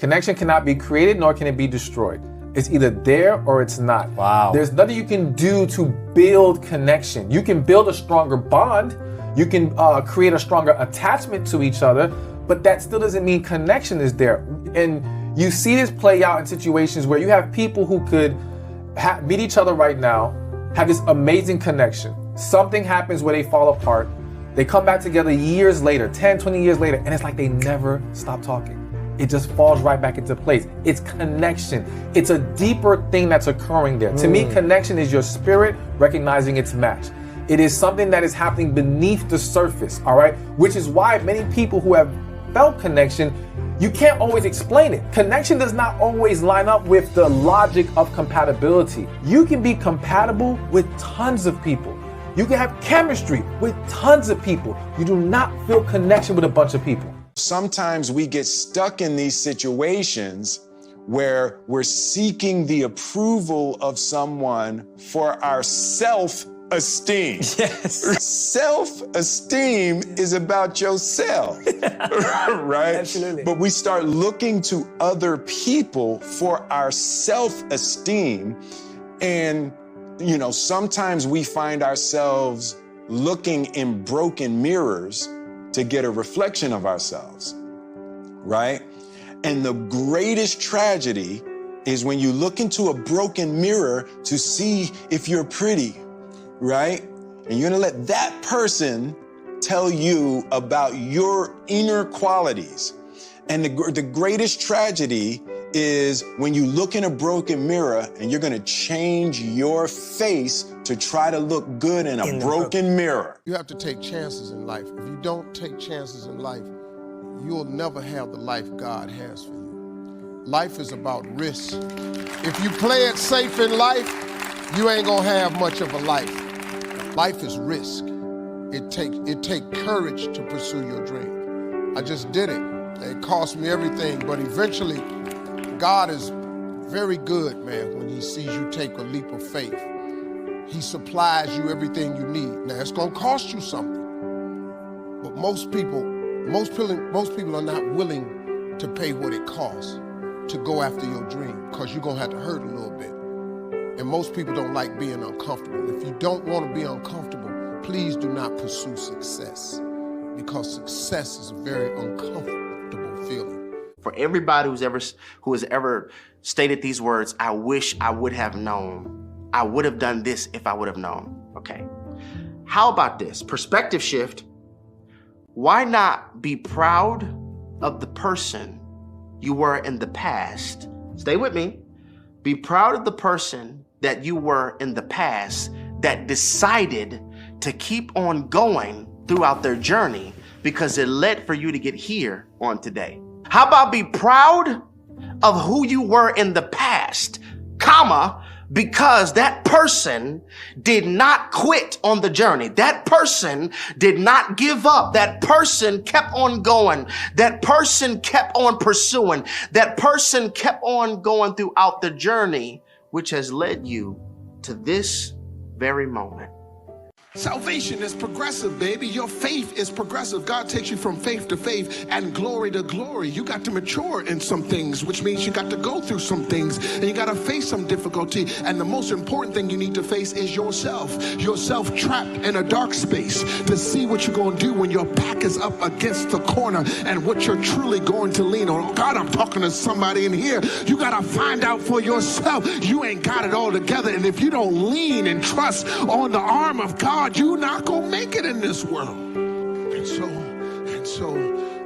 Connection cannot be created, nor can it be destroyed. It's either there or it's not. Wow. There's nothing you can do to build connection. You can build a stronger bond. You can create a stronger attachment to each other, but that still doesn't mean connection is there. And you see this play out in situations where you have people who could meet each other right now, have this amazing connection. Something happens where they fall apart. They come back together years later, 10, 20 years later, and it's like they never stop talking. It just falls right back into place. It's connection. It's a deeper thing that's occurring there. To me, connection is your spirit recognizing its match. It is something that is happening beneath the surface, all right? Which is why many people who have felt connection, you can't always explain it. Connection does not always line up with the logic of compatibility. You can be compatible with tons of people. You can have chemistry with tons of people. You do not feel connection with a bunch of people. Sometimes we get stuck in these situations where we're seeking the approval of someone for our self-esteem. Yes. Self-esteem is about yourself, right? Absolutely. But we start looking to other people for our self-esteem. And, you know, sometimes we find ourselves looking in broken mirrors to get a reflection of ourselves, right? And the greatest tragedy is when you look into a broken mirror to see if you're pretty, right? And you're gonna let that person tell you about your inner qualities. And the greatest tragedy is when you look in a broken mirror and you're gonna change your face to try to look good in a broken mirror. You have to take chances in life. If you don't take chances in life, you'll never have the life God has for you. Life is about risk. If you play it safe in life, you ain't gonna have much of a life. Life is risk. It take courage to pursue your dream. I just did it. It cost me everything, but eventually, God is very good, man, when he sees you take a leap of faith. He supplies you everything you need. Now, it's gonna cost you something, but most people are not willing to pay what it costs to go after your dream, because you're gonna have to hurt a little bit. And most people don't like being uncomfortable. If you don't wanna be uncomfortable, please do not pursue success, because success is a very uncomfortable feeling. For everybody who has ever stated these words, I wish I would have known. I would have done this if I would have known. Okay. How about this? Perspective shift. Why not be proud of the person you were in the past? Stay with me. Be proud of the person that you were in the past that decided to keep on going throughout their journey because it led for you to get here on today. How about be proud of who you were in the past, comma, because that person did not quit on the journey. That person did not give up. That person kept on going. That person kept on pursuing. That person kept on going throughout the journey, which has led you to this very moment. Salvation is progressive, baby. Your faith is progressive. God takes you from faith to faith and glory to glory. You got to mature in some things, which means you got to go through some things and you got to face some difficulty. And the most important thing you need to face is yourself. Yourself trapped in a dark space to see what you're going to do when your back is up against the corner and what you're truly going to lean on. Oh God, I'm talking to somebody in here. You got to find out for yourself. You ain't got it all together. And if you don't lean and trust on the arm of God, you're not gonna make it in this world. And so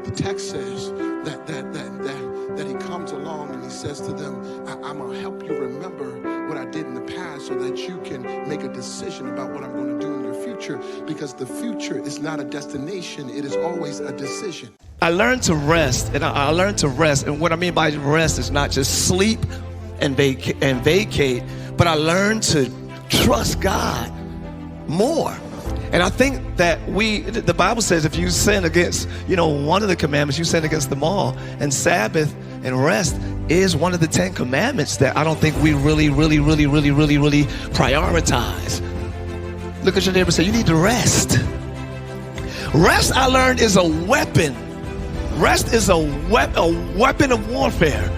the text says that he comes along and he says to them, I'm gonna help you remember what I did in the past so that you can make a decision about what I'm gonna do in your future, because the future is not a destination, it is always a decision. I learned to rest, and I learned to rest, and what I mean by rest is not just sleep and vacate, but I learned to trust God more. And I think that the Bible says if you sin against, one of the commandments, you sin against them all. And Sabbath and rest is one of the 10 commandments that I don't think we really prioritize. Look at your neighbor and say, you need to rest. Rest, I learned, is a weapon Rest is a weapon of warfare.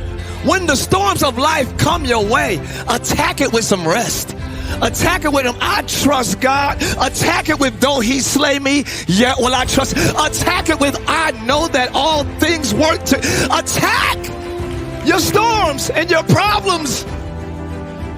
When the storms of life come your way, attack it with some rest. Attack it with him. I trust God. Attack it with though he slay me, yet will I trust. Attack it with I know that all things work to. Attack your storms and your problems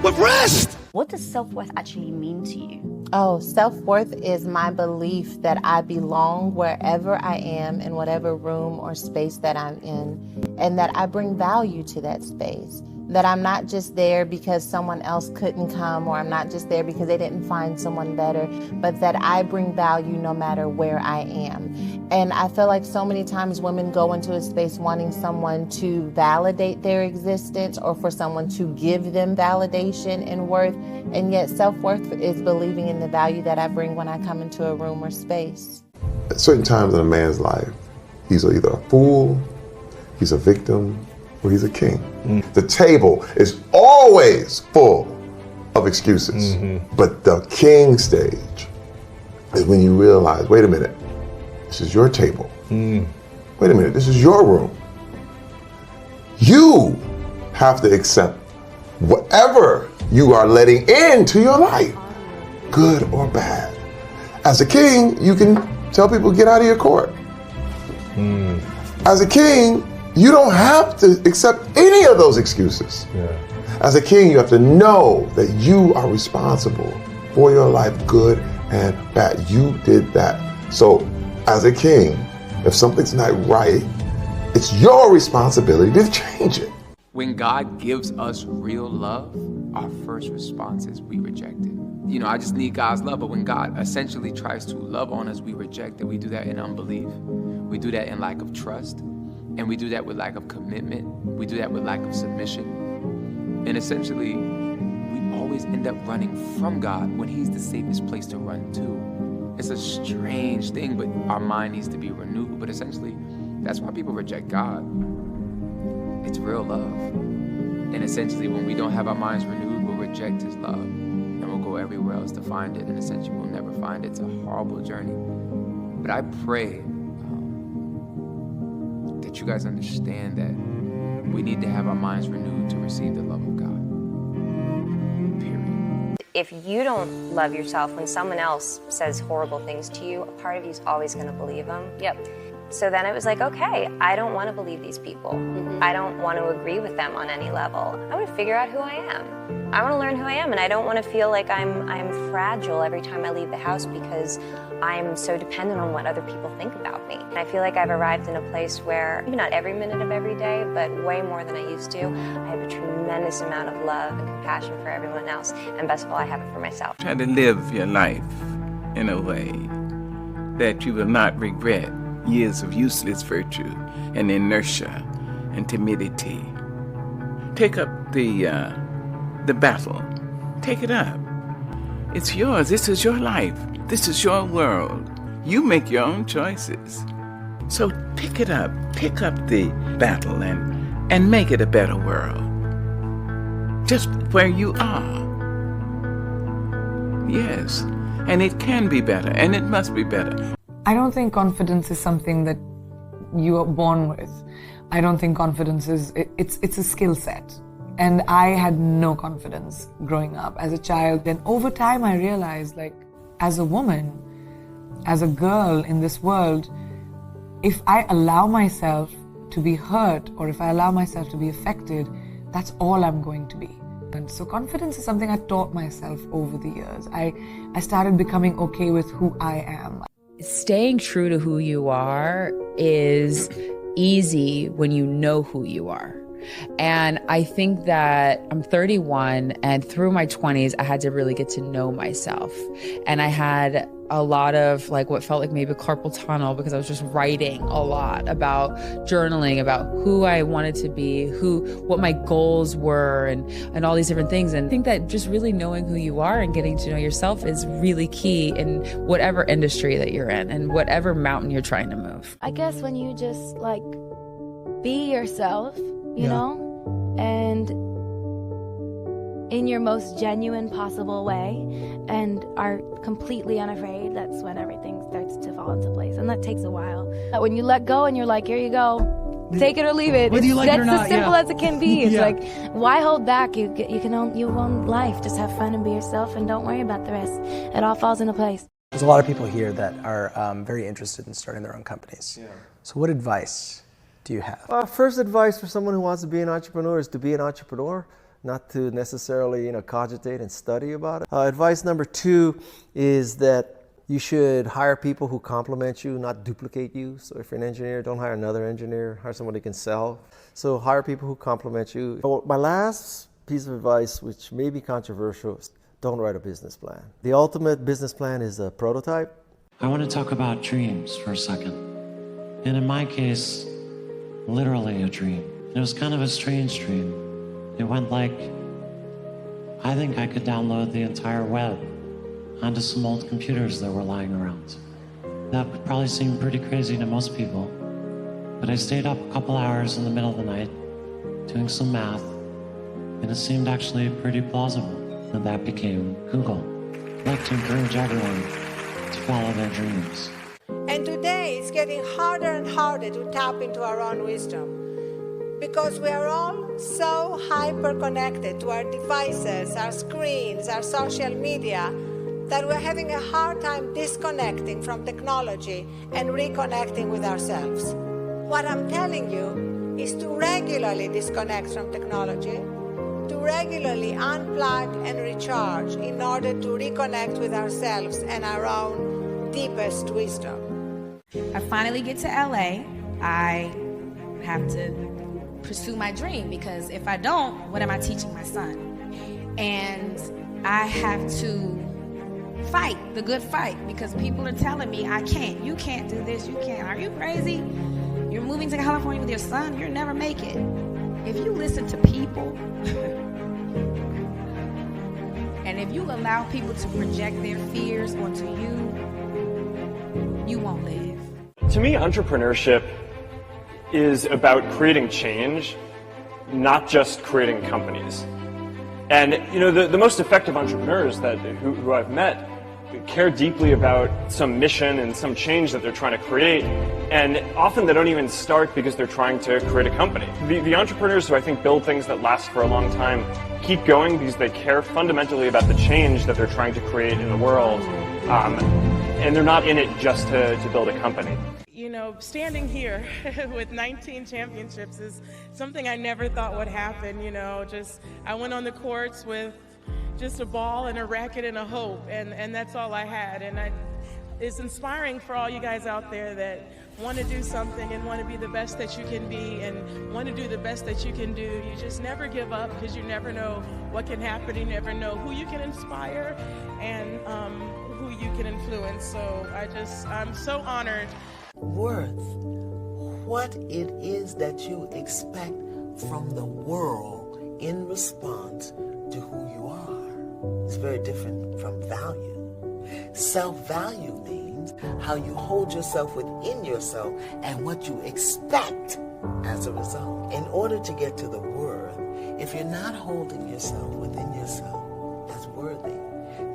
with rest. What does self-worth actually mean to you? Oh, self-worth is my belief that I belong wherever I am, in whatever room or space that I'm in, and that I bring value to that space. That I'm not just there because someone else couldn't come, or I'm not just there because they didn't find someone better, but that I bring value no matter where I am. And I feel like so many times women go into a space wanting someone to validate their existence or for someone to give them validation and worth. And yet self-worth is believing in the value that I bring when I come into a room or space. At certain times in a man's life, he's either a fool, he's a victim, or he's a king. The table is always full of excuses. But the king stage is when you realize, wait a minute, this is your table. Wait a minute, this is your room. You have to accept whatever you are letting into your life, good or bad. As a king, you can tell people, get out of your court. As a king, you don't have to accept any of those excuses. As a king, you have to know that you are responsible for your life, good and bad. You did that. So as a king, if something's not right, it's your responsibility to change it. When God gives us real love, our first response is we reject it. You know, I just need God's love, but when God essentially tries to love on us, we reject it. We do that in unbelief. We do that in lack of trust. And we do that with lack of commitment. We do that with lack of submission. And essentially, we always end up running from God when he's the safest place to run to. It's a strange thing, but our mind needs to be renewed. But essentially, that's why people reject God. It's real love. And essentially, when we don't have our minds renewed, we'll reject his love. And we'll go everywhere else to find it. And essentially, we'll never find it. It's a horrible journey. But I pray that you guys understand that we need to have our minds renewed to receive the love of God. Period. If you don't love yourself, when someone else says horrible things to you, a part of you is always going to believe them. Yep. So then it was like, okay, I don't want to believe these people. I don't want to agree with them on any level. I want to figure out who I am. I want to learn who I am, and I don't want to feel like I'm fragile every time I leave the house because I'm so dependent on what other people think about me. And I feel like I've arrived in a place where, maybe not every minute of every day, but way more than I used to, I have a tremendous amount of love and compassion for everyone else, and best of all, I have it for myself. Try to live your life in a way that you will not regret years of useless virtue and inertia and timidity. Take up the battle. Take it up. It's yours. This is your life. This is your world. You make your own choices. So pick it up. Pick up the battle and make it a better world. Just where you are. Yes. And it can be better, and it must be better. I don't think confidence is something that you are born with. I don't think confidence is, it's a skill set. And I had no confidence growing up as a child. Then over time I realized, like, as a woman, as a girl in this world, if I allow myself to be hurt or if I allow myself to be affected, that's all I'm going to be. And so confidence is something I taught myself over the years. I started becoming okay with who I am. Staying true to who you are is easy when you know who you are. And I think that I'm 31, and through my 20s, I had to really get to know myself. And I had a lot of like what felt like maybe carpal tunnel because I was just writing a lot about journaling, about who I wanted to be, what my goals were, and all these different things. And I think that just really knowing who you are and getting to know yourself is really key in whatever industry that you're in and whatever mountain you're trying to move. I guess when you just like be yourself, you know, and in your most genuine possible way and are completely unafraid, that's when everything starts to fall into place. And that takes a while. When you let go and you're like, here you go, take it or leave it. Whether you like it or not, that's as simple as it can be. It's Yeah. like, why hold back? You own life. Just have fun and be yourself and don't worry about the rest. It all falls into place. There's a lot of people here that are very interested in starting their own companies. Yeah. So what advice do you have? First advice for someone who wants to be an entrepreneur is to be an entrepreneur, not to necessarily cogitate and study about it. Advice number 2 is that you should hire people who complement you, not duplicate you. So if you're an engineer, don't hire another engineer, hire someone who can sell. So hire people who complement you. My last piece of advice, which may be controversial, is don't write a business plan. The ultimate business plan is a prototype. I want to talk about dreams for a second. And in my case, literally a dream. And it was kind of a strange dream. It went like, I think I could download the entire web onto some old computers that were lying around. That would probably seem pretty crazy to most people, but I stayed up a couple hours in the middle of the night doing some math, and it seemed actually pretty plausible, and that became Google. I'd like to encourage everyone to follow their dreams. And today it's getting harder and harder to tap into our own wisdom, because we are all so hyper-connected to our devices, our screens, our social media, that we're having a hard time disconnecting from technology and reconnecting with ourselves. What I'm telling you is to regularly disconnect from technology, to regularly unplug and recharge in order to reconnect with ourselves and our own deepest wisdom. I finally get to LA. I have to pursue my dream, because if I don't, what am I teaching my son? And I have to fight the good fight, because people are telling me I can't. You can't do this. You can't. Are you crazy? You're moving to California with your son. You'll never make it. If you listen to people and if you allow people to project their fears onto you, you won't live. To me, entrepreneurship is about creating change, not just creating companies. And the most effective entrepreneurs who I've met care deeply about some mission and some change that they're trying to create, and often they don't even start because they're trying to create a company. The entrepreneurs who I think build things that last for a long time keep going because they care fundamentally about the change that they're trying to create in the world, and they're not in it just to build a company. Standing here with 19 championships is something I never thought would happen. I went on the courts with just a ball and a racket and a hope, and that's all I had. And it's inspiring for all you guys out there that want to do something and want to be the best that you can be and want to do the best that you can do. You just never give up, because you never know what can happen. You never know who you can inspire and who you can influence. So I'm so honored. Worth, what it is that you expect from the world in response to who you are. It's very different from value. Self-value means how you hold yourself within yourself and what you expect as a result. In order to get to the worth, if you're not holding yourself within yourself as worthy,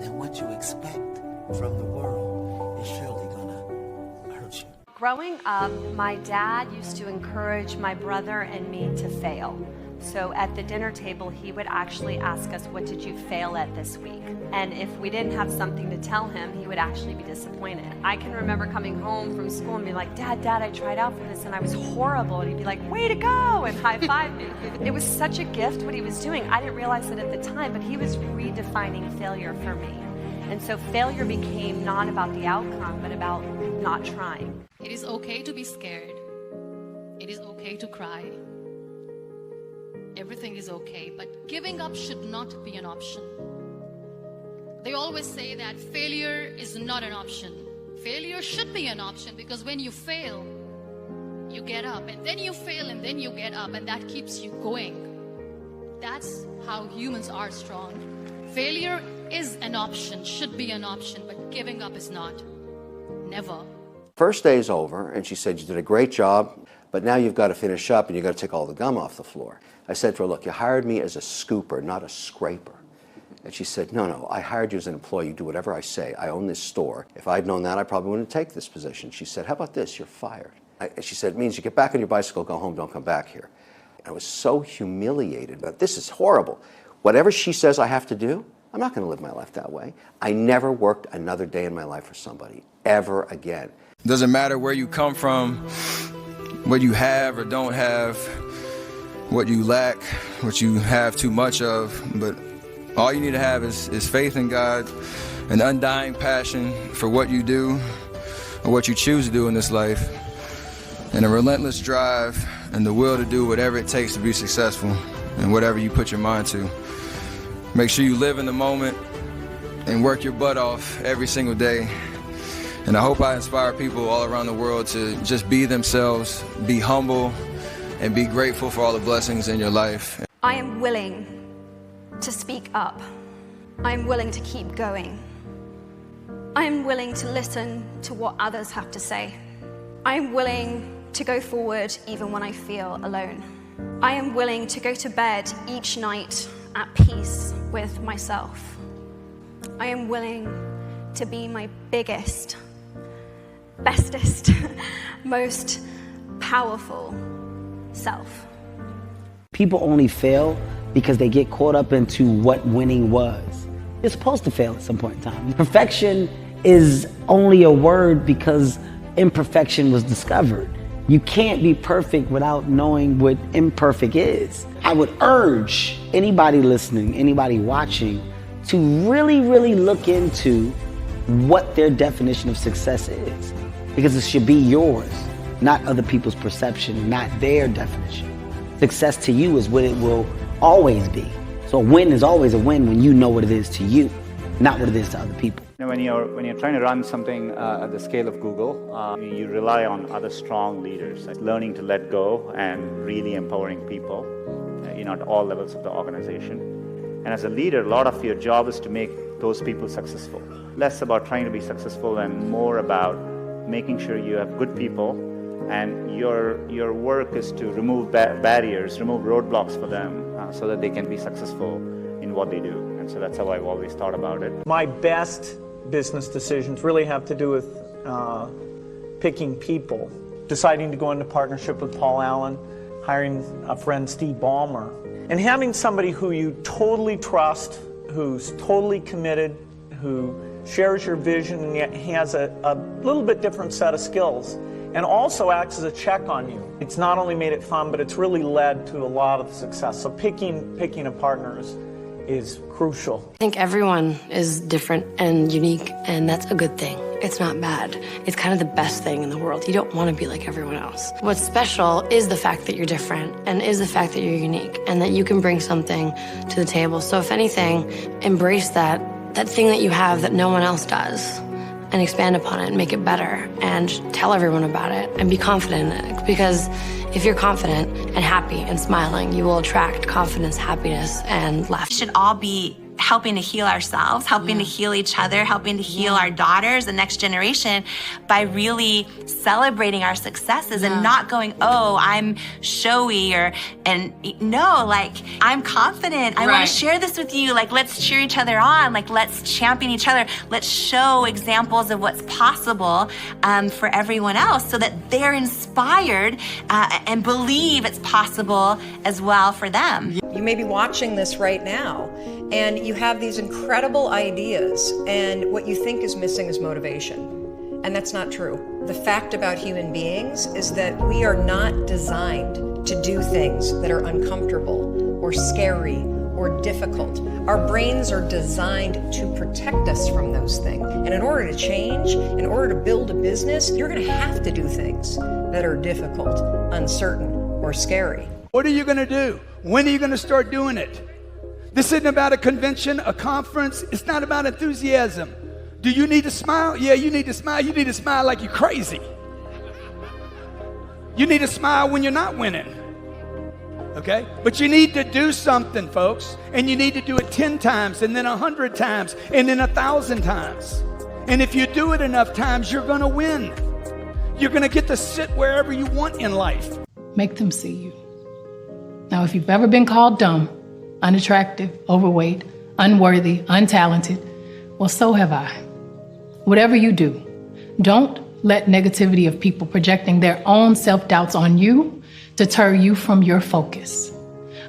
then what you expect from the world is surely going to hurt you. Growing up, my dad used to encourage my brother and me to fail. So at the dinner table, he would actually ask us, what did you fail at this week? And if we didn't have something to tell him, he would actually be disappointed. I can remember coming home from school and be like, Dad, I tried out for this and I was horrible. And he'd be like, way to go, and high-five me. It was such a gift what he was doing. I didn't realize it at the time, but he was redefining failure for me. And so failure became not about the outcome, but about not trying. It is okay to be scared. It is okay to cry. Everything is okay, but giving up should not be an option. They always say that failure is not an option. Failure should be an option, because when you fail, you get up, and then you fail, and then you get up, and that keeps you going. That's how humans are strong. Failure is an option, should be an option, but giving up is not. Never. First day is over, and she said, you did a great job, but now you've got to finish up and you've got to take all the gum off the floor. I said to her, look, you hired me as a scooper, not a scraper. And she said, no, I hired you as an employee. You do whatever I say. I own this store. If I'd known that, I probably wouldn't take this position. She said, how about this? You're fired. She said, it means you get back on your bicycle, go home, don't come back here. I was so humiliated. But this is horrible. Whatever she says I have to do, I'm not going to live my life that way. I never worked another day in my life for somebody, ever again. It doesn't matter where you come from, what you have or don't have, what you lack, what you have too much of, but all you need to have is faith in God, an undying passion for what you do or what you choose to do in this life, and a relentless drive and the will to do whatever it takes to be successful and whatever you put your mind to. Make sure you live in the moment and work your butt off every single day. And I hope I inspire people all around the world to just be themselves, be humble, and be grateful for all the blessings in your life. I am willing to speak up. I am willing to keep going. I am willing to listen to what others have to say. I am willing to go forward even when I feel alone. I am willing to go to bed each night at peace with myself. I am willing to be my biggest, bestest, most powerful self. People only fail because they get caught up into what winning was. You're supposed to fail at some point in time. Perfection is only a word because imperfection was discovered. You can't be perfect without knowing what imperfect is. I would urge anybody listening, anybody watching, to really, really look into what their definition of success is. Because it should be yours, not other people's perception, not their definition. Success to you is what it will always be. So a win is always a win when you know what it is to you, not what it is to other people. When you're trying to run something at the scale of Google, you rely on other strong leaders, like learning to let go and really empowering people, at all levels of the organization. And as a leader, a lot of your job is to make those people successful. Less about trying to be successful and more about making sure you have good people, and your work is to remove barriers, remove roadblocks for them so that they can be successful in what they do. And so that's how I've always thought about it. My best business decisions really have to do with picking people, deciding to go into partnership with Paul Allen, hiring a friend, Steve Ballmer, and having somebody who you totally trust, who's totally committed, who shares your vision and yet has a little bit different set of skills, and also acts as a check on you. It's not only made it fun, but it's really led to a lot of success. So picking a partner is crucial. I think everyone is different and unique, and that's a good thing. It's not bad. It's kind of the best thing in the world. You don't want to be like everyone else. What's special is the fact that you're different, and is the fact that you're unique, and that you can bring something to the table. So if anything, embrace that thing that you have that no one else does, and expand upon it and make it better, and tell everyone about it, and be confident in it. Because if you're confident and happy and smiling, you will attract confidence, happiness, and laughter. We should all be helping to heal ourselves, helping to heal each other, helping to heal our daughters, the next generation, by really celebrating our successes and not going, oh, I'm showy, I'm confident. I want to share this with you. Let's cheer each other on. Let's champion each other. Let's show examples of what's possible for everyone else so that they're inspired and believe it's possible as well for them. You may be watching this right now, and you have these incredible ideas, and what you think is missing is motivation. And that's not true. The fact about human beings is that we are not designed to do things that are uncomfortable or scary or difficult. Our brains are designed to protect us from those things. And in order to change, in order to build a business, you're going to have to do things that are difficult, uncertain, or scary. What are you going to do? When are you going to start doing it? This isn't about a convention, a conference. It's not about enthusiasm. Do you need to smile? Yeah, you need to smile. You need to smile like you're crazy. You need to smile when you're not winning. Okay? But you need to do something, folks. And you need to do it 10 times, and then 100 times, and then 1,000 times. And if you do it enough times, you're going to win. You're going to get to sit wherever you want in life. Make them see you. Now, if you've ever been called dumb, unattractive, overweight, unworthy, untalented. Well, so have I. Whatever you do, don't let negativity of people projecting their own self-doubts on you deter you from your focus.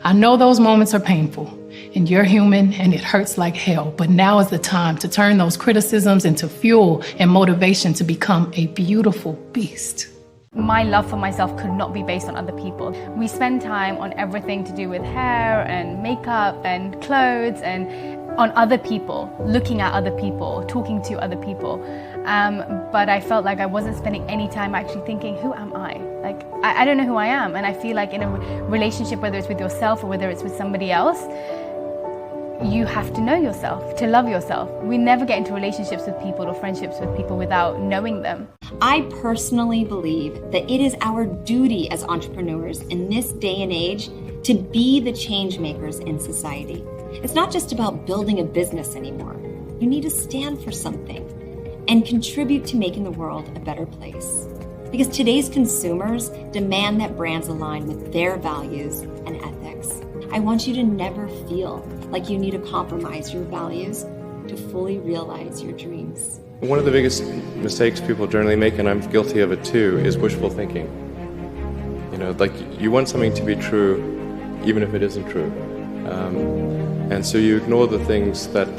I know those moments are painful, and you're human, and it hurts like hell, but now is the time to turn those criticisms into fuel and motivation to become a beautiful beast. My love for myself could not be based on other people. We spend time on everything to do with hair and makeup and clothes and on other people, looking at other people, talking to other people. But I felt like I wasn't spending any time actually thinking, who am I? Like, I don't know who I am. And I feel like in a relationship, whether it's with yourself or whether it's with somebody else, you have to know yourself, to love yourself. We never get into relationships with people or friendships with people without knowing them. I personally believe that it is our duty as entrepreneurs in this day and age to be the change makers in society. It's not just about building a business anymore. You need to stand for something and contribute to making the world a better place. Because today's consumers demand that brands align with their values and ethics. I want you to never feel like you need to compromise your values to fully realize your dreams. One of the biggest mistakes people generally make, and I'm guilty of it too, is wishful thinking. You know, like you want something to be true even if it isn't true. And so you ignore the things that,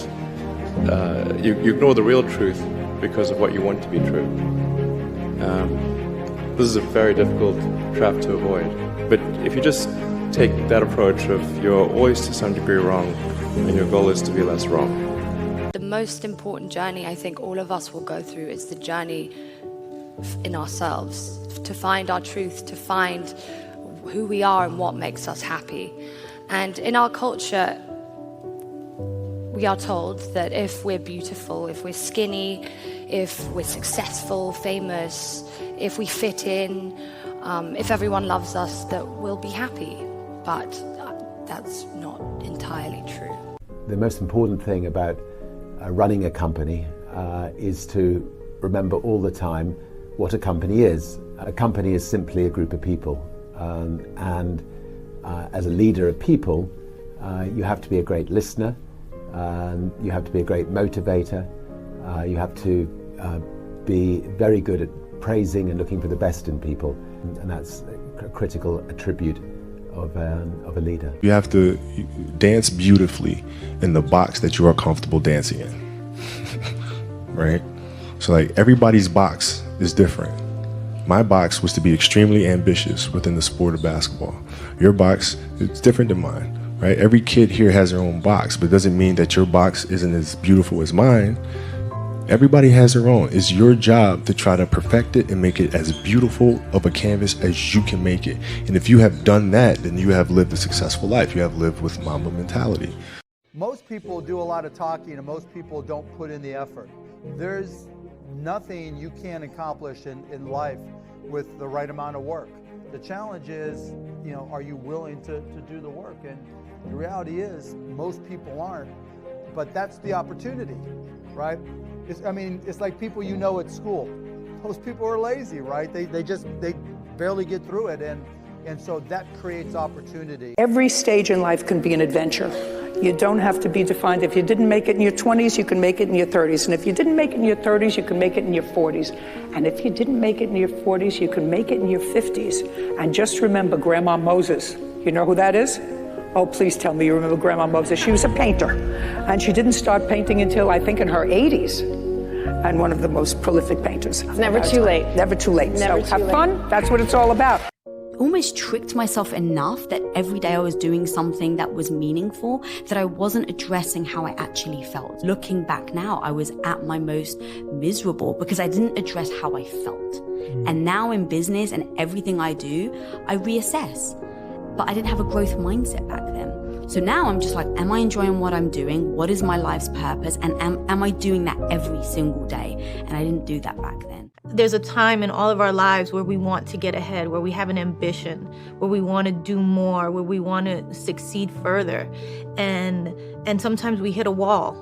you ignore the real truth because of what you want to be true. This is a very difficult trap to avoid. But if you just take that approach of you're always to some degree wrong and your goal is to be less wrong. The most important journey I think all of us will go through is the journey in ourselves, to find our truth, to find who we are and what makes us happy. And in our culture, we are told that if we're beautiful, if we're skinny, if we're successful, famous, if we fit in, if everyone loves us, that we'll be happy. But that's not entirely true. The most important thing about running a company is to remember all the time what a company is. A company is simply a group of people. And as a leader of people, you have to be a great listener, you have to be a great motivator, you have to be very good at praising and looking for the best in people, and that's a critical attribute of a leader. You have to dance beautifully in the box that you are comfortable dancing in, right? So like everybody's box is different. My box was to be extremely ambitious within the sport of basketball. Your box is different than mine, right? Every kid here has their own box, but it doesn't mean that your box isn't as beautiful as mine. Everybody has their own. It's your job to try to perfect it and make it as beautiful of a canvas as you can make it. And if you have done that, then you have lived a successful life. You have lived with Mamba mentality. Most people do a lot of talking and most people don't put in the effort. There's nothing you can accomplish in life with the right amount of work. The challenge is, you know, are you willing to do the work? And the reality is most people aren't, but that's the opportunity, right? It's like people you know at school. Those people are lazy, right? They barely get through it, and so that creates opportunity. Every stage in life can be an adventure. You don't have to be defined. If you didn't make it in your 20s, you can make it in your 30s. And if you didn't make it in your 30s, you can make it in your 40s. And if you didn't make it in your 40s, you can make it in your 50s. And just remember Grandma Moses. You know who that is? Oh, please tell me you remember Grandma Moses. She was a painter. And she didn't start painting until, I think, in her 80s. And one of the most prolific painters. It's never too late. Never too late. Never So have fun. That's what it's all about. Almost tricked myself enough that every day I was doing something that was meaningful, that I wasn't addressing how I actually felt. Looking back now, I was at my most miserable because I didn't address how I felt. And now in business and everything I do, I reassess. But I didn't have a growth mindset back then. So now I'm just like, am I enjoying what I'm doing? What is my life's purpose? And am I doing that every single day? And I didn't do that back then. There's a time in all of our lives where we want to get ahead, where we have an ambition, where we want to do more, where we want to succeed further. And sometimes we hit a wall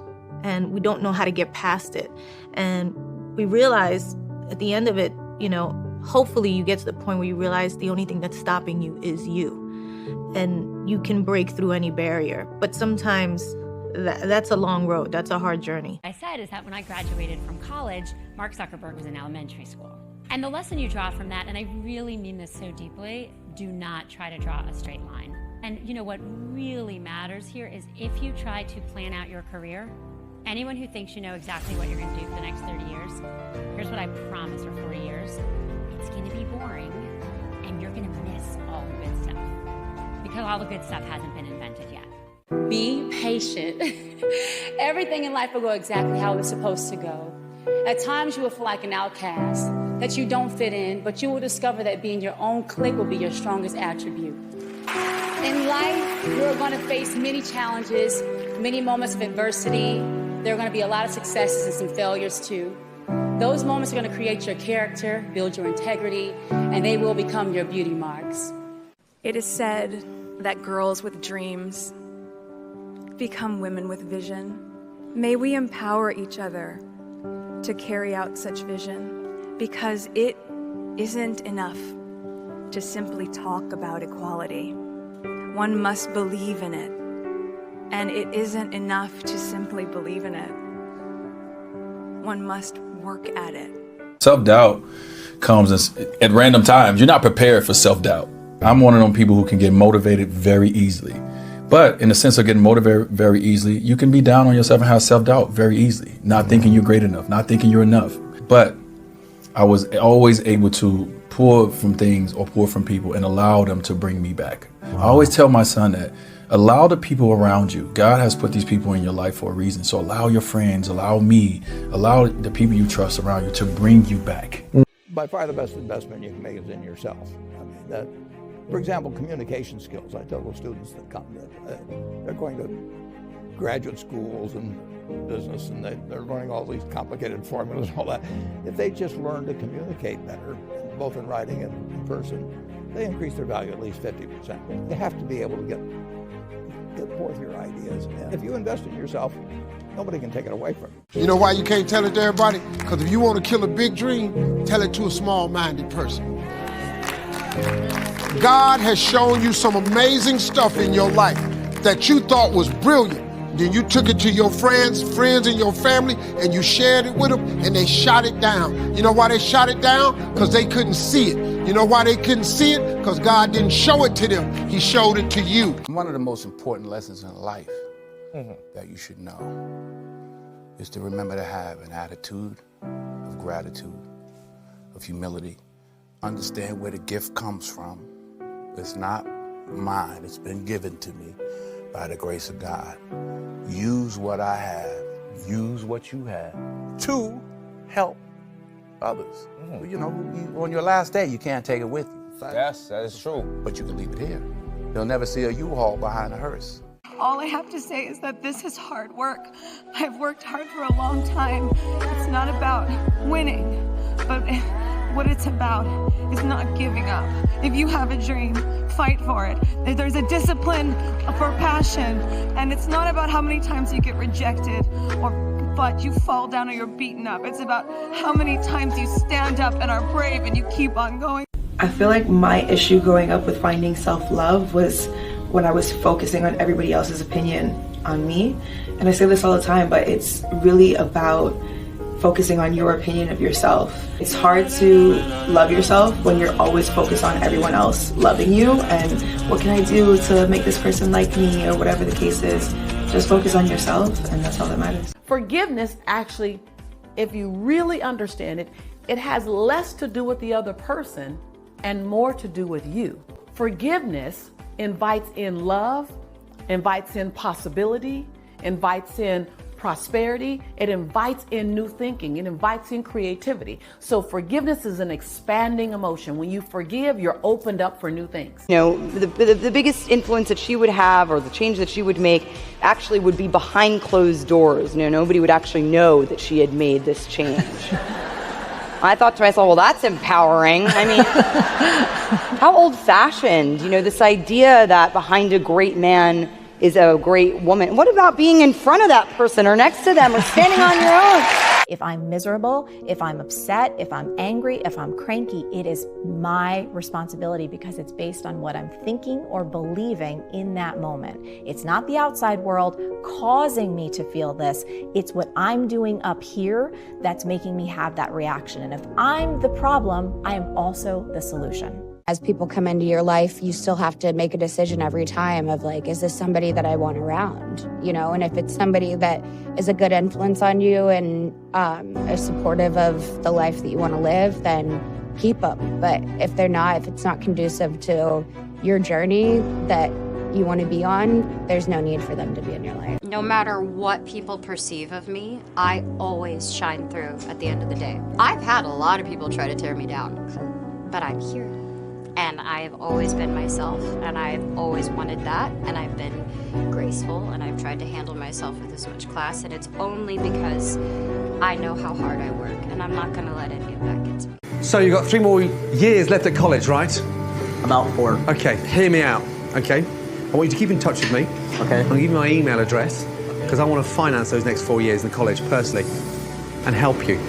and we don't know how to get past it. And we realize at the end of it, you know, hopefully you get to the point where you realize the only thing that's stopping you is you. And you can break through any barrier. But sometimes that's a long road. That's a hard journey. I said is that when I graduated from college, Mark Zuckerberg was in elementary school. And the lesson you draw from that, and I really mean this so deeply, do not try to draw a straight line. And you know what really matters here is if you try to plan out your career, anyone who thinks you know exactly what you're going to do for the next 30 years, here's what I promise for 40 years. It's going to be boring, and you're going to miss all the good stuff. Because all the good stuff hasn't been invented yet. Be patient. Everything in life will go exactly how it's supposed to go. At times you will feel like an outcast, that you don't fit in, but you will discover that being your own clique will be your strongest attribute. In life, you're going to face many challenges, many moments of adversity. There are going to be a lot of successes and some failures too. Those moments are going to create your character, build your integrity, and they will become your beauty marks. It is said that girls with dreams become women with vision. May we empower each other to carry out such vision, because it isn't enough to simply talk about equality. One must believe in it, and it isn't enough to simply believe in it. One must work at it. Self-doubt comes at random times. You're not prepared for self-doubt. I'm one of them people who can get motivated very easily. But in the sense of getting motivated very easily, you can be down on yourself and have self-doubt very easily. Not thinking you're great enough, not thinking you're enough. But I was always able to pull from things or pull from people and allow them to bring me back. I always tell my son that allow the people around you. God has put these people in your life for a reason. So allow your friends, allow me, allow the people you trust around you to bring you back. By far the best investment you can make is in yourself. I mean, that, for example, communication skills. I tell those students that come, they're going to graduate schools and business, and they're learning all these complicated formulas and all that. If they just learn to communicate better, both in writing and in person, they increase their value at least 50%. You have to be able to get forth your ideas. And if you invest in yourself, nobody can take it away from you. You know why you can't tell it to everybody? Because if you want to kill a big dream, tell it to a small-minded person. God has shown you some amazing stuff in your life that you thought was brilliant. Then you took it to your friends and your family, and you shared it with them, and they shot it down. You know why they shot it down? Because they couldn't see it. You know why they couldn't see it? Because God didn't show it to them. He showed it to you. One of the most important lessons in life that you should know is to remember to have an attitude of gratitude, of humility. Understand where the gift comes from. It's not mine. It's been given to me by the grace of God. Use what I have, use what you have to help others. You know, on your last day, you can't take it with you. Yes, that is true. But you can leave it here. You'll never see a U-Haul behind a hearse. All I have to say is that this is hard work. I've worked hard for a long time. It's not about winning, but what it's about is not giving up. If you have a dream, fight for it. There's a discipline for passion, and it's not about how many times you get rejected but you fall down or you're beaten up. It's about how many times you stand up and are brave and you keep on going. I feel like my issue growing up with finding self-love was when I was focusing on everybody else's opinion on me. And I say this all the time, but it's really about focusing on your opinion of yourself. It's hard to love yourself when you're always focused on everyone else loving you and what can I do to make this person like me or whatever the case is. Just focus on yourself and that's all that matters. Forgiveness actually, if you really understand it, it has less to do with the other person and more to do with you. Forgiveness invites in love, invites in possibility, invites in prosperity, it invites in new thinking, it invites in creativity. So forgiveness is an expanding emotion. When you forgive, you're opened up for new things. You know, the biggest influence that she would have or the change that she would make actually would be behind closed doors. You know, nobody would actually know that she had made this change. I thought to myself, well, that's empowering. I mean, how old-fashioned, you know, this idea that behind a great man is a great woman. What about being in front of that person or next to them or standing on your own? If I'm miserable, if I'm upset, if I'm angry, if I'm cranky, it is my responsibility because it's based on what I'm thinking or believing in that moment. It's not the outside world causing me to feel this. It's what I'm doing up here that's making me have that reaction. And if I'm the problem, I am also the solution. As people come into your life, you still have to make a decision every time of like, is this somebody that I want around? You know, and if it's somebody that is a good influence on you and is supportive of the life that you want to live, then keep them. But if they're not, if it's not conducive to your journey that you want to be on, there's no need for them to be in your life. No matter what people perceive of me, I always shine through at the end of the day. I've had a lot of people try to tear me down, but I'm here. And I have always been myself, and I've always wanted that, and I've been graceful, and I've tried to handle myself with as much class, and it's only because I know how hard I work, and I'm not gonna let any of that get to me. So you've got 3 more years left at college, right? About 4. Okay, hear me out, okay? I want you to keep in touch with me. Okay. I'm gonna give you my email address, because I want to finance those next 4 years in college personally, and help you,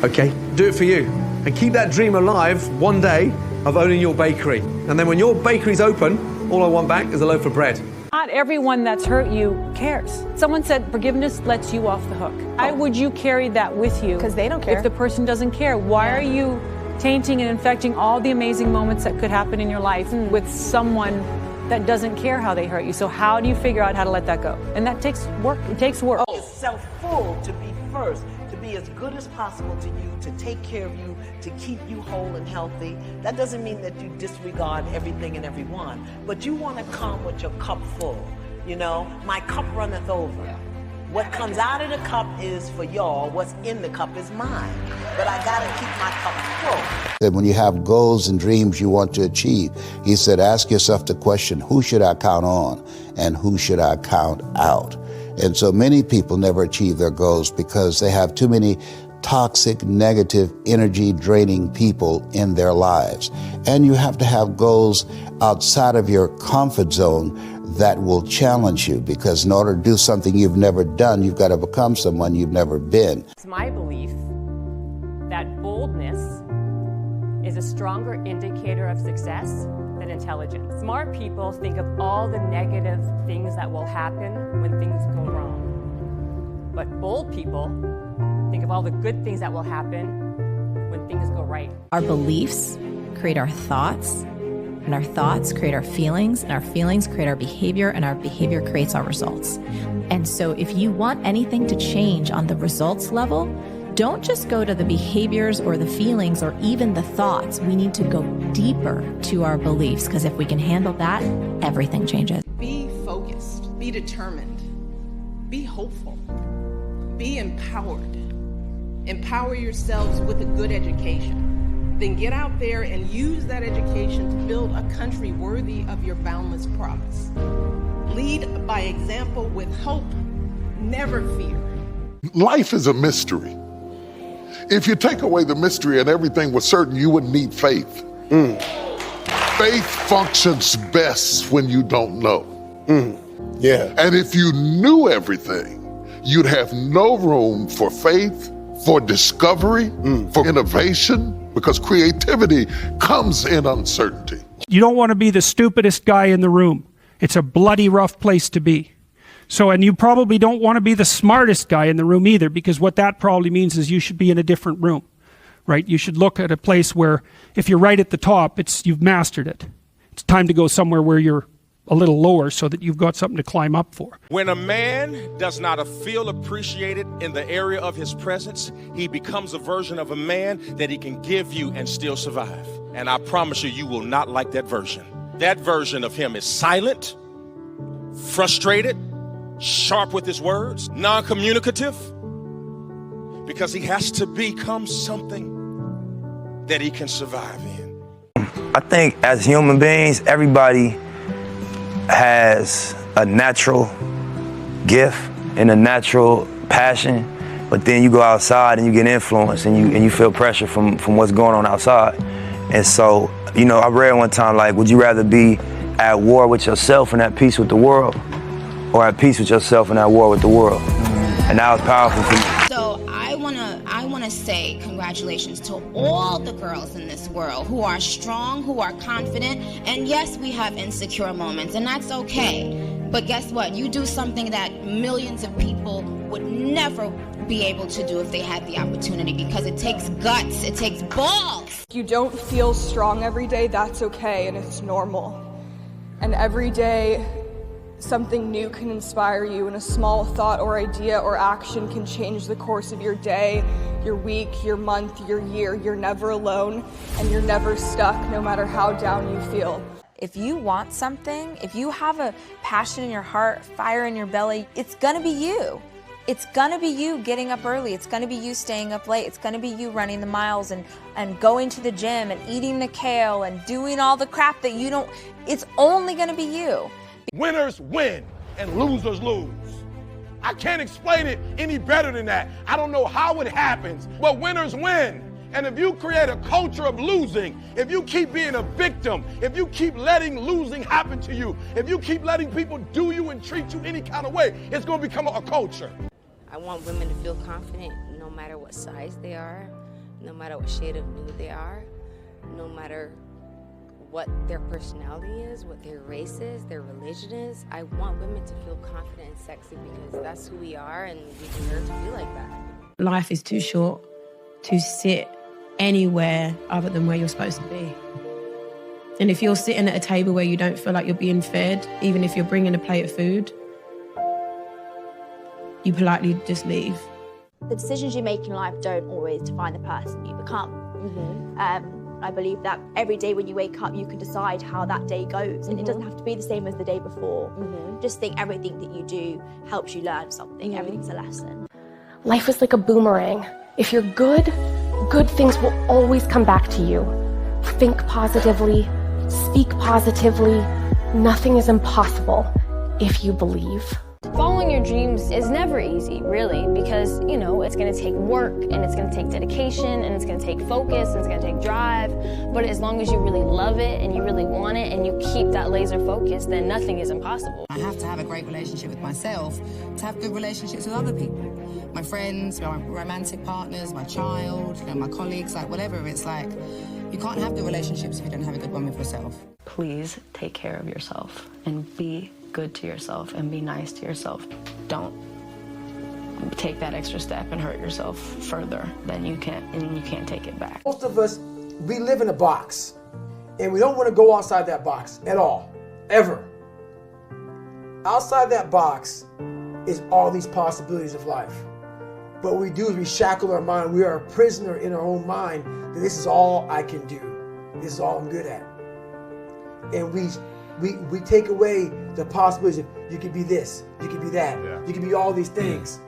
okay? Do it for you, and keep that dream alive one day of owning your bakery. And then when your bakery's open, all I want back is a loaf of bread. Not everyone that's hurt you cares. Someone said forgiveness lets you off the hook. Why would you carry that with you? Because they don't care. If the person doesn't care, why are you tainting and infecting all the amazing moments that could happen in your life with someone that doesn't care how they hurt you? So how do you figure out how to let that go? And that takes work. It takes work. It's self-full to be first, to be as good as possible to you, to take care of you, to keep you whole and healthy. That doesn't mean that you disregard everything and everyone, but you want to come with your cup full. You know, my cup runneth over. What comes out of the cup is for y'all. What's in the cup is mine. But I got to keep my cup full. That when you have goals and dreams you want to achieve, he said, ask yourself the question, who should I count on and who should I count out? And so many people never achieve their goals because they have too many toxic, negative, energy-draining people in their lives. And you have to have goals outside of your comfort zone that will challenge you, because in order to do something you've never done, you've got to become someone you've never been. It's my belief that boldness is a stronger indicator of success than intelligence. Smart people think of all the negative things that will happen when things go wrong. But bold people think of all the good things that will happen when things go right. Our beliefs create our thoughts, and our thoughts create our feelings, and our feelings create our behavior, and our behavior creates our results. And so if you want anything to change on the results level, don't just go to the behaviors or the feelings or even the thoughts. We need to go deeper to our beliefs, because if we can handle that, everything changes. Be focused, be determined, be hopeful, be empowered. Empower yourselves with a good education. Then get out there and use that education to build a country worthy of your boundless promise. Lead by example with hope, never fear. Life is a mystery. If you take away the mystery and everything was certain, you wouldn't need faith. Faith functions best when you don't know. Yeah. And if you knew everything, you'd have no room for faith, for discovery, for innovation, because creativity comes in uncertainty. You don't want to be the stupidest guy in the room. It's a bloody rough place to be. So, and you probably don't want to be the smartest guy in the room either, because what that probably means is you should be in a different room, right? You should look at a place where if you're right at the top, you've mastered it. It's time to go somewhere where you're a little lower so that you've got something to climb up for. When a man does not feel appreciated in the area of his presence, he becomes a version of a man that he can give you and still survive. And I promise you, you will not like that version. That version of him is silent, frustrated, sharp with his words, non-communicative, because he has to become something that he can survive in. I think as human beings, everybody has a natural gift and a natural passion, but then you go outside and you get influenced and you feel pressure from what's going on outside. And so, you know, I read one time, like, would you rather be at war with yourself and at peace with the world, or at peace with yourself and at war with the world? And that was powerful for me. So I I want to say congratulations to all the girls in this world who are strong, who are confident, and yes, we have insecure moments, and that's okay. But guess what? You do something that millions of people would never be able to do if they had the opportunity, because it takes guts, it takes balls. If you don't feel strong every day, that's okay, and it's normal. And every day, something new can inspire you, and a small thought or idea or action can change the course of your day, your week, your month, your year. You're never alone, and you're never stuck, no matter how down you feel. If you want something, if you have a passion in your heart, fire in your belly, it's gonna be you. It's gonna be you getting up early. It's gonna be you staying up late. It's gonna be you running the miles and going to the gym and eating the kale and doing all the crap that you don't, it's only gonna be you. Winners win and losers lose. I can't explain it any better than that. I don't know how it happens, but winners win. And if you create a culture of losing, if you keep being a victim, if you keep letting losing happen to you, if you keep letting people do you and treat you any kind of way, it's going to become a culture. I want women to feel confident no matter what size they are, no matter what shade of nude they are, no matter what their personality is, what their race is, their religion is. I want women to feel confident and sexy because that's who we are and we deserve to feel like that. Life is too short to sit anywhere other than where you're supposed to be. And if you're sitting at a table where you don't feel like you're being fed, even if you're bringing a plate of food, you politely just leave. The decisions you make in life don't always define the person you become. I believe that every day when you wake up, you can decide how that day goes, and it doesn't have to be the same as the day before. Just think everything that you do helps you learn something. Everything's a lesson. Life is like a boomerang. If you're good, good things will always come back to you. Think positively, speak positively. Nothing is impossible if you believe. Following your dreams is never easy, really, because, you know, it's going to take work, and it's going to take dedication, and it's going to take focus, and it's going to take drive. But as long as you really love it and you really want it and you keep that laser focus, then nothing is impossible. I have to have a great relationship with myself to have good relationships with other people. My friends, my romantic partners, my child, you know, my colleagues, like whatever. It's like, you can't have good relationships if you don't have a good one with yourself. Please take care of yourself and be good to yourself and be nice to yourself. Don't take that extra step and hurt yourself further than you can, and you can't take it back. Most of us, we live in a box, and we don't want to go outside that box at all, ever. Outside that box is all these possibilities of life. What we do is we shackle our mind. We are a prisoner in our own mind that this is all I can do. This is all I'm good at. And we take away the possibilities of you could be this, you could be that, you could be all these things.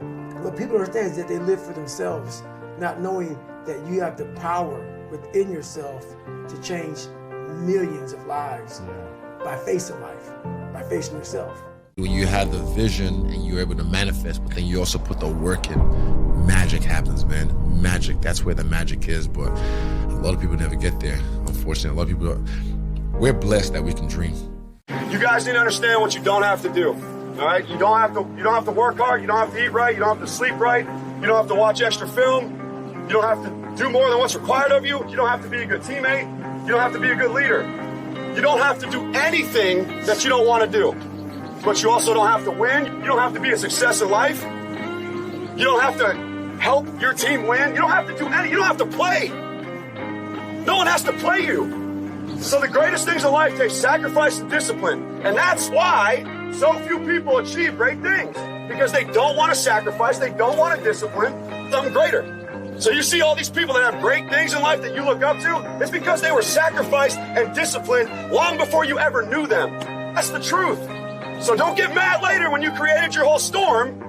What people understand is that they live for themselves, not knowing that you have the power within yourself to change millions of lives by facing life, by facing yourself. When you have the vision and you're able to manifest, but then you also put the work in, magic happens, man. Magic, that's where the magic is, but a lot of people never get there. Unfortunately, a lot of people, we're blessed that we can dream. You guys need to understand what you don't have to do. All right? You don't have to work hard, you don't have to eat right, you don't have to sleep right, you don't have to watch extra film, you don't have to do more than what's required of you, you don't have to be a good teammate, you don't have to be a good leader. You don't have to do anything that you don't want to do. But you also don't have to win. You don't have to be a success in life. You don't have to help your team win. You don't have to do any. You don't have to play. No one has to play you. So the greatest things in life take sacrifice and discipline. And that's why so few people achieve great things. Because they don't want to sacrifice. They don't want to discipline something greater. So you see all these people that have great things in life that you look up to, it's because they were sacrificed and disciplined long before you ever knew them. That's the truth. So don't get mad later when you created your whole storm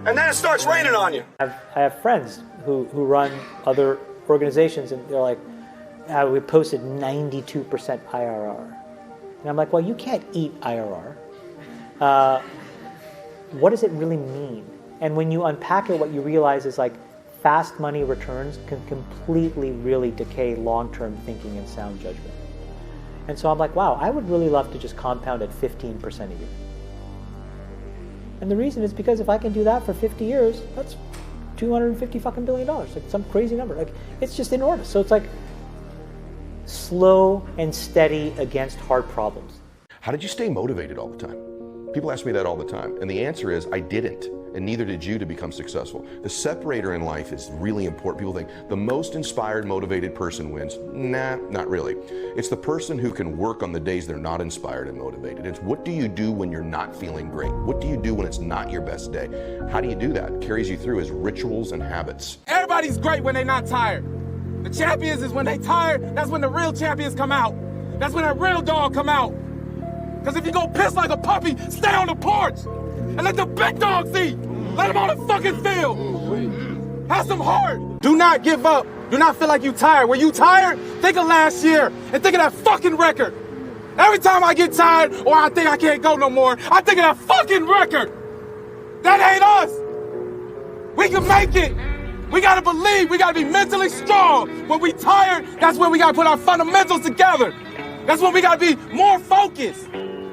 and then it starts raining on you. I have friends who run other organizations, and they're like, we posted 92% IRR. And I'm like, well, you can't eat IRR. What does it really mean? And when you unpack it, what you realize is like fast money returns can completely really decay long-term thinking and sound judgment. And so I'm like, wow, I would really love to just compound at 15% a year. And the reason is because if I can do that for 50 years, that's $250 fucking billion, like some crazy number. Like, it's just enormous. So it's like slow and steady against hard problems. How did you stay motivated all the time? People ask me that all the time, and the answer is I didn't, and neither did you to become successful. The separator in life is really important. People think the most inspired, motivated person wins. Nah, not really. It's the person who can work on the days they're not inspired and motivated. It's what do you do when you're not feeling great? What do you do when it's not your best day? How do you do that? It carries you through as rituals and habits. Everybody's great when they're not tired. The champions is when they tired, that's when the real champions come out. That's when that real dog come out. Because if you go piss like a puppy, stay on the porch and let the big dogs eat. Let them on the fucking field. Have some heart. Do not give up. Do not feel like you tired. When you tired, think of last year and think of that fucking record. Every time I get tired or I think I can't go no more, I think of that fucking record. That ain't us. We can make it. We gotta believe. We gotta be mentally strong. When we tired, that's when we gotta put our fundamentals together. That's when we gotta be more focused.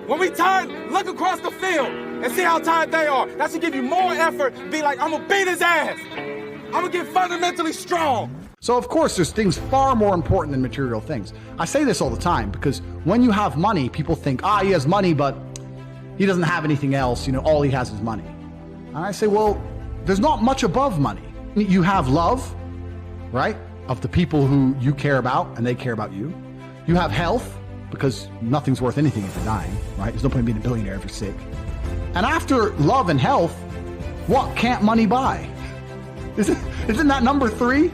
When we tired, look across the field and see how tired they are. That should give you more effort. Be like, I'm gonna beat his ass. I'm gonna get fundamentally strong. So of course there's things far more important than material things. I say this all the time because when you have money, people think, he has money, but he doesn't have anything else. You know, all he has is money. And I say, well, there's not much above money. You have love, right? Of the people who you care about and they care about you. You have health, because nothing's worth anything if you're dying, right? There's no point in being a billionaire if you're sick. And after love and health, what can't money buy? Isn't that number 3?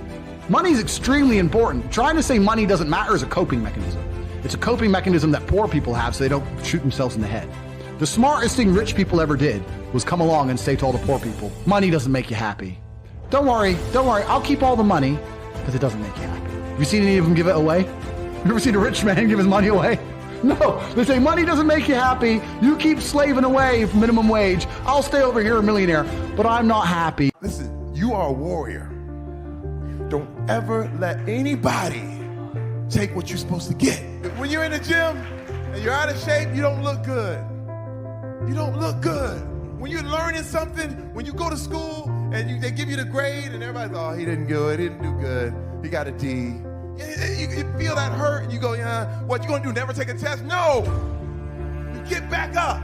Money is extremely important. Trying to say money doesn't matter is a coping mechanism. It's a coping mechanism that poor people have so they don't shoot themselves in the head. The smartest thing rich people ever did was come along and say to all the poor people, money doesn't make you happy. Don't worry, I'll keep all the money because it doesn't make you happy. Have you seen any of them give it away? You ever seen a rich man give his money away? No, they say money doesn't make you happy. You keep slaving away for minimum wage. I'll stay over here a millionaire, but I'm not happy. Listen, you are a warrior. Don't ever let anybody take what you're supposed to get. When you're in the gym and you're out of shape, you don't look good. You don't look good. When you're learning something, when you go to school and they give you the grade and everybody's, he didn't do good. He got a D. You feel that hurt and you go, what you gonna do, never take a test? No! You get back up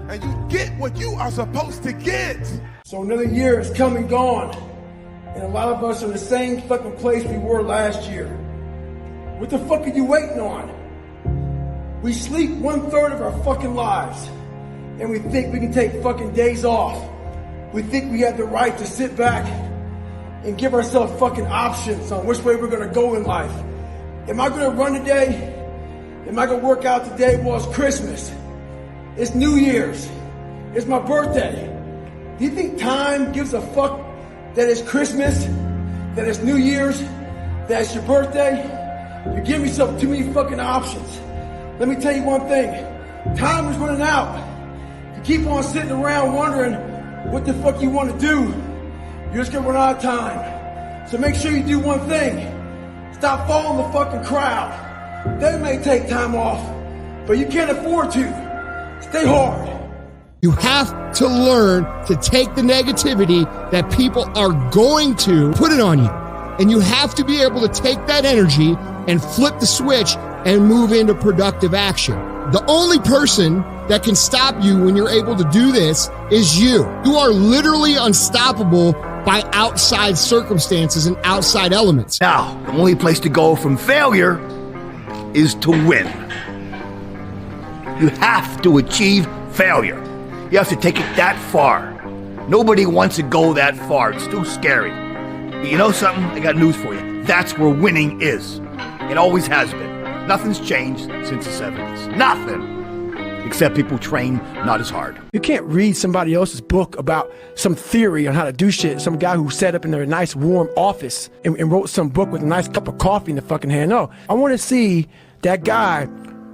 and you get what you are supposed to get. So another year has come and gone, and a lot of us are in the same fucking place we were last year. What the fuck are you waiting on? We sleep 1/3 of our fucking lives, and we think we can take fucking days off. We think we have the right to sit back and give ourselves fucking options on which way we're gonna go in life. Am I gonna run today? Am I gonna work out today? Well, it's Christmas. It's New Year's. It's my birthday. Do you think time gives a fuck that it's Christmas, that it's New Year's, that it's your birthday? You're giving yourself too many fucking options. Let me tell you one thing. Time is running out. You keep on sitting around wondering what the fuck you want to do, you're just gonna run out of time. So make sure you do one thing. Stop following the fucking crowd. They may take time off, but you can't afford to. Stay hard. You have to learn to take the negativity that people are going to put it on you. And you have to be able to take that energy and flip the switch and move into productive action. The only person that can stop you when you're able to do this is you. You are literally unstoppable by outside circumstances and outside elements. Now, the only place to go from failure is to win. You have to achieve failure. You have to take it that far. Nobody wants to go that far. It's too scary. But you know something? I got news for you. That's where winning is. It always has been. Nothing's changed since the 70s. Nothing. Except people train not as hard. You can't read somebody else's book about some theory on how to do shit. Some guy who sat up in their nice warm office and wrote some book with a nice cup of coffee in the fucking hand. No, I want to see that guy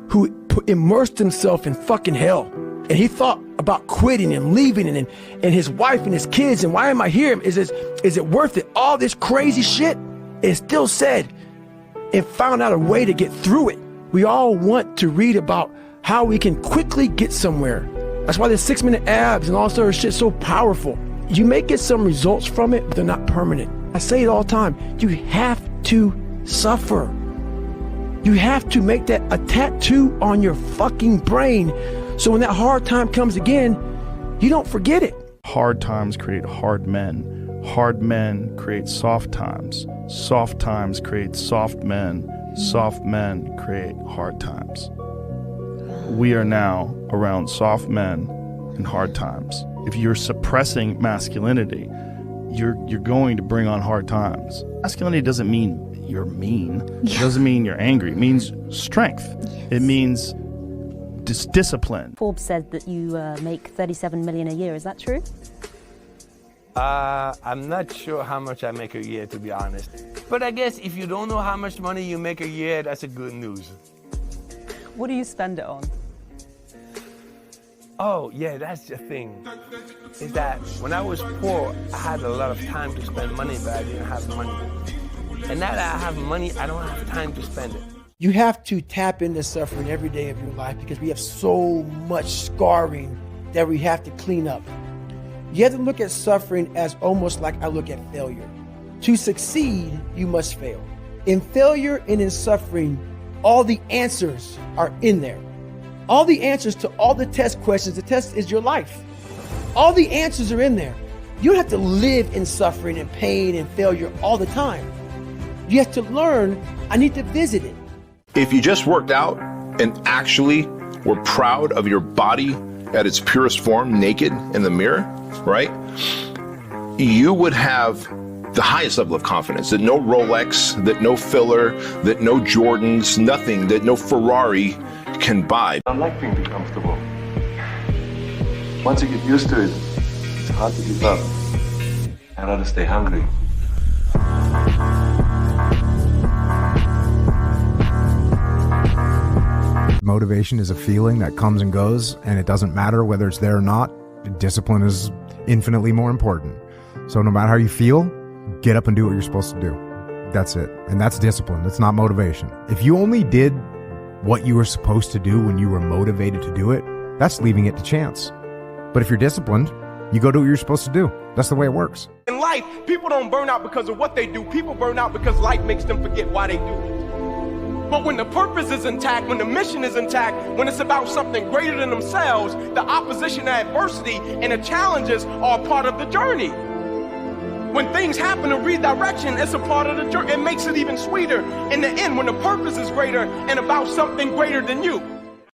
who immersed himself in fucking hell. And he thought about quitting and leaving and his wife and his kids. And why am I here? Is it worth it? All this crazy shit. And still said and found out a way to get through it. We all want to read about how we can quickly get somewhere. That's why the 6-minute abs and all sort of shit so powerful. You may get some results from it, but they're not permanent. I say it all the time. You have to suffer. You have to make that a tattoo on your fucking brain, so when that hard time comes again, you don't forget it. Hard times create hard men. Hard men create soft times. Soft times create soft men. Soft men create hard times. We are now around soft men and hard times. If you're suppressing masculinity, you're going to bring on hard times. Masculinity doesn't mean you're mean. It doesn't mean you're angry. It means strength. It means discipline. Forbes said that you make $37 million a year. Is that true? I'm not sure how much I make a year, to be honest. But I guess if you don't know how much money you make a year, that's a good news. What do you spend it on? Oh, yeah, that's the thing. Is that when I was poor, I had a lot of time to spend money, but I didn't have money. And now that I have money, I don't have time to spend it. You have to tap into suffering every day of your life because we have so much scarring that we have to clean up. You have to look at suffering as almost like I look at failure. To succeed, you must fail. In failure and in suffering, all the answers are in there. All the answers to all the test questions. The test is your life. All the answers are in there. You don't have to live in suffering and pain and failure all the time. You have to learn, I need to visit it. If you just worked out and actually were proud of your body at its purest form, naked in the mirror, right? You would have the highest level of confidence that no Rolex, that no filler, that no Jordans, nothing, that no Ferrari can buy. I like being comfortable. Once you get used to it, it's hard to give up. I'd rather stay hungry. Motivation is a feeling that comes and goes, and it doesn't matter whether it's there or not. Discipline is infinitely more important. So no matter how you feel, get up and do what you're supposed to do. That's it. And that's discipline. It's not motivation. If you only did what you were supposed to do when you were motivated to do it, that's leaving it to chance. But if you're disciplined, you go do what you're supposed to do. That's the way it works. In life, people don't burn out because of what they do. People burn out because life makes them forget why they do it. But when the purpose is intact, when the mission is intact, when it's about something greater than themselves, the opposition, the adversity, and the challenges are a part of the journey. When things happen to redirection, it's a part of the journey. It makes it even sweeter in the end when the purpose is greater and about something greater than you.